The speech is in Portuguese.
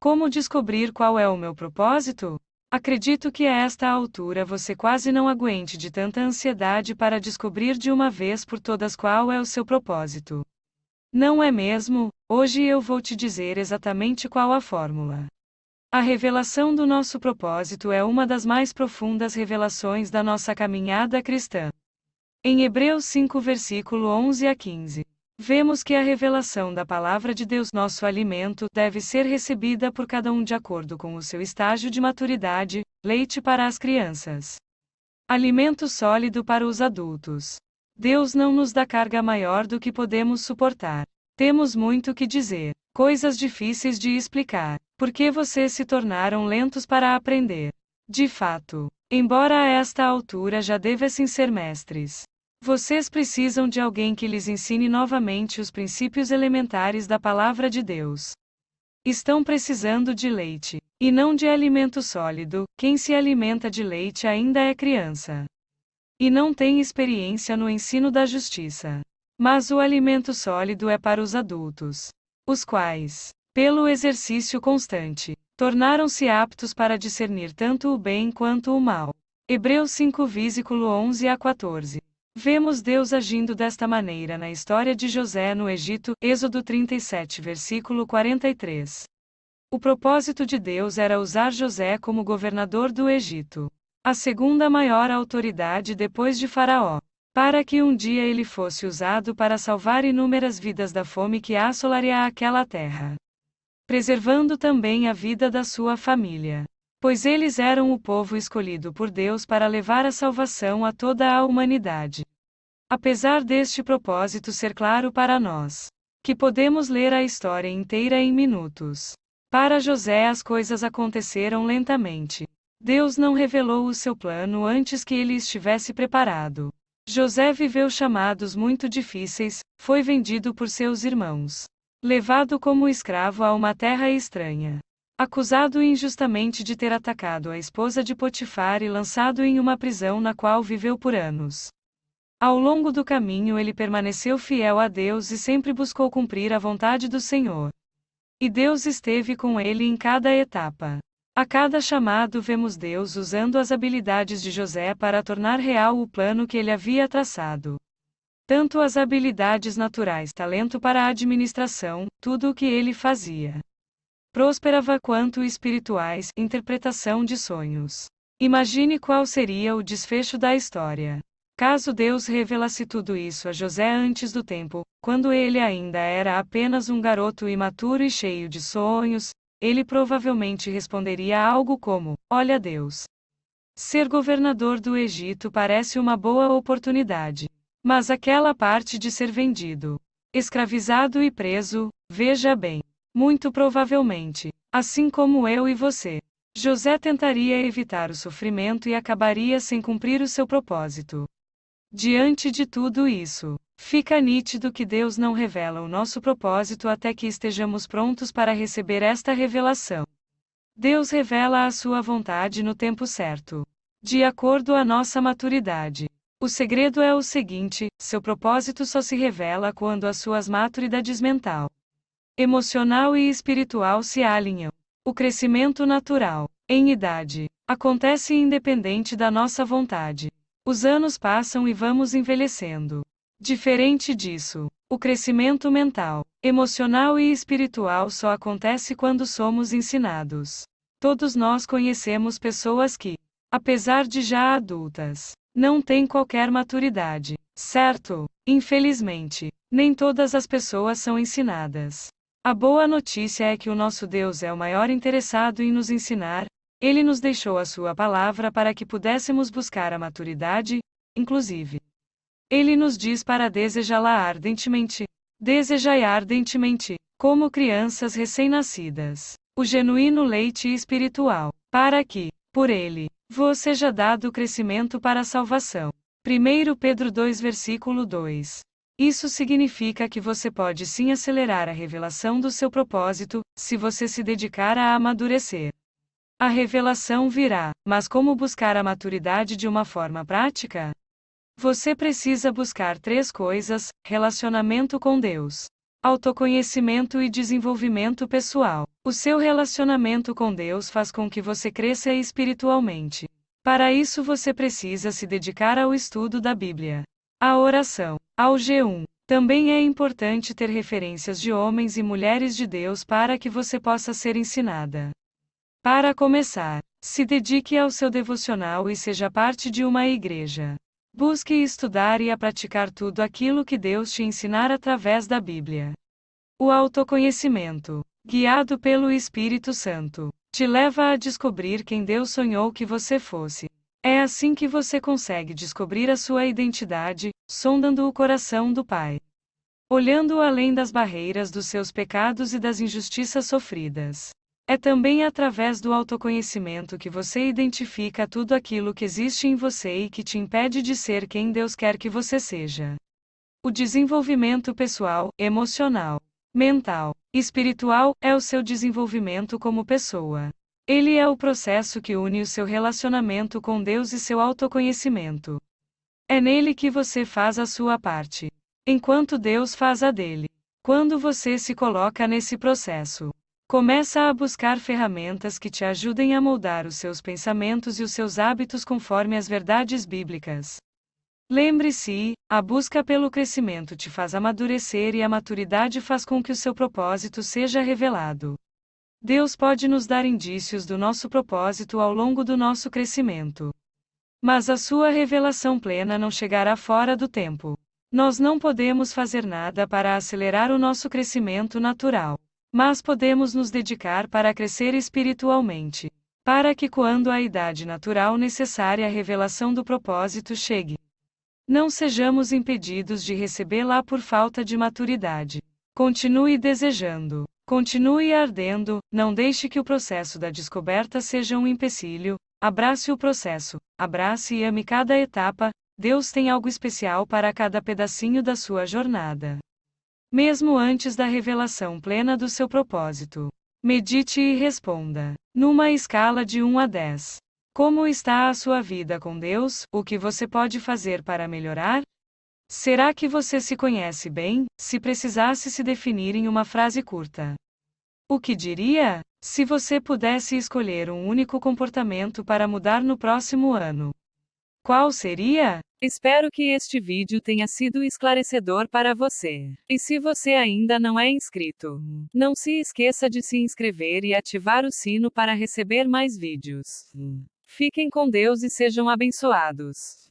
Como descobrir qual é o meu propósito? Acredito que a esta altura você quase não aguente de tanta ansiedade para descobrir de uma vez por todas qual é o seu propósito. Não é mesmo? Hoje eu vou te dizer exatamente qual a fórmula. A revelação do nosso propósito é uma das mais profundas revelações da nossa caminhada cristã. Em Hebreus 5 versículo 11 a 15, vemos que a revelação da palavra de Deus, nosso alimento, deve ser recebida por cada um de acordo com o seu estágio de maturidade, leite para as crianças, alimento sólido para os adultos. Deus não nos dá carga maior do que podemos suportar. Temos muito que dizer, coisas difíceis de explicar, porque vocês se tornaram lentos para aprender. De fato, embora a esta altura já devessem ser mestres, vocês precisam de alguém que lhes ensine novamente os princípios elementares da palavra de Deus. Estão precisando de leite, e não de alimento sólido. Quem se alimenta de leite ainda é criança e não tem experiência no ensino da justiça. Mas o alimento sólido é para os adultos, os quais, pelo exercício constante, tornaram-se aptos para discernir tanto o bem quanto o mal. Hebreus 5 versículo 11 a 14. Vemos Deus agindo desta maneira na história de José no Egito, Êxodo 37 versículo 43. O propósito de Deus era usar José como governador do Egito, a segunda maior autoridade depois de Faraó, para que um dia ele fosse usado para salvar inúmeras vidas da fome que assolaria aquela terra, preservando também a vida da sua família, pois eles eram o povo escolhido por Deus para levar a salvação a toda a humanidade. Apesar deste propósito ser claro para nós, que podemos ler a história inteira em minutos, para José as coisas aconteceram lentamente. Deus não revelou o seu plano antes que ele estivesse preparado. José viveu chamados muito difíceis, foi vendido por seus irmãos, levado como escravo a uma terra estranha, acusado injustamente de ter atacado a esposa de Potifar e lançado em uma prisão na qual viveu por anos. Ao longo do caminho ele permaneceu fiel a Deus e sempre buscou cumprir a vontade do Senhor. E Deus esteve com ele em cada etapa. A cada chamado vemos Deus usando as habilidades de José para tornar real o plano que ele havia traçado. Tanto as habilidades naturais, talento para a administração, tudo o que ele fazia prosperava, quanto espirituais, interpretação de sonhos. Imagine qual seria o desfecho da história caso Deus revelasse tudo isso a José antes do tempo, quando ele ainda era apenas um garoto imaturo e cheio de sonhos. Ele provavelmente responderia algo como: olha, Deus, ser governador do Egito parece uma boa oportunidade. Mas aquela parte de ser vendido, escravizado e preso, veja bem. Muito provavelmente, assim como eu e você, José tentaria evitar o sofrimento e acabaria sem cumprir o seu propósito. Diante de tudo isso, fica nítido que Deus não revela o nosso propósito até que estejamos prontos para receber esta revelação. Deus revela a sua vontade no tempo certo, de acordo à nossa maturidade. O segredo é o seguinte: seu propósito só se revela quando as suas maturidades mental, emocional e espiritual se alinham. O crescimento natural, em idade, acontece independente da nossa vontade. Os anos passam e vamos envelhecendo. Diferente disso, o crescimento mental, emocional e espiritual só acontece quando somos ensinados. Todos nós conhecemos pessoas que, apesar de já adultas, não têm qualquer maturidade, certo? Infelizmente, nem todas as pessoas são ensinadas. A boa notícia é que o nosso Deus é o maior interessado em nos ensinar. Ele nos deixou a sua palavra para que pudéssemos buscar a maturidade, inclusive. Ele nos diz para desejá-la ardentemente. Desejai ardentemente, como crianças recém-nascidas, o genuíno leite espiritual, para que, por ele, vos seja dado crescimento para a salvação. 1 Pedro 2 versículo 2. Isso significa que você pode sim acelerar a revelação do seu propósito, se você se dedicar a amadurecer. A revelação virá, mas como buscar a maturidade de uma forma prática? Você precisa buscar 3 coisas: relacionamento com Deus, Autoconhecimento e desenvolvimento pessoal. O seu relacionamento com Deus faz com que você cresça espiritualmente. Para isso você precisa se dedicar ao estudo da Bíblia, à oração, ao jejum. Também é importante ter referências de homens e mulheres de Deus para que você possa ser ensinada. Para começar, se dedique ao seu devocional e seja parte de uma igreja. Busque estudar e a praticar tudo aquilo que Deus te ensinar através da Bíblia. O autoconhecimento, guiado pelo Espírito Santo, te leva a descobrir quem Deus sonhou que você fosse. É assim que você consegue descobrir a sua identidade, sondando o coração do Pai. Olhando além das barreiras dos seus pecados e das injustiças sofridas. É também através do autoconhecimento que você identifica tudo aquilo que existe em você e que te impede de ser quem Deus quer que você seja. O desenvolvimento pessoal, emocional, mental, espiritual é o seu desenvolvimento como pessoa. Ele é o processo que une o seu relacionamento com Deus e seu autoconhecimento. É nele que você faz a sua parte, enquanto Deus faz a dele. Quando você se coloca nesse processo, começa a buscar ferramentas que te ajudem a moldar os seus pensamentos e os seus hábitos conforme as verdades bíblicas. Lembre-se, a busca pelo crescimento te faz amadurecer e a maturidade faz com que o seu propósito seja revelado. Deus pode nos dar indícios do nosso propósito ao longo do nosso crescimento. Mas a sua revelação plena não chegará fora do tempo. Nós não podemos fazer nada para acelerar o nosso crescimento natural. Mas podemos nos dedicar para crescer espiritualmente, para que quando a idade natural necessária a revelação do propósito chegue, não sejamos impedidos de recebê-la por falta de maturidade. Continue desejando, continue ardendo, não deixe que o processo da descoberta seja um empecilho, abrace o processo, abrace e ame cada etapa, Deus tem algo especial para cada pedacinho da sua jornada. Mesmo antes da revelação plena do seu propósito. Medite e responda. Numa escala de 1 a 10. Como está a sua vida com Deus? O que você pode fazer para melhorar? Será que você se conhece bem? Se precisasse se definir em uma frase curta, o que diria? Se você pudesse escolher um único comportamento para mudar no próximo ano, qual seria? Espero que este vídeo tenha sido esclarecedor para você. E se você ainda não é inscrito, não se esqueça de se inscrever e ativar o sino para receber mais vídeos. Fiquem com Deus e sejam abençoados.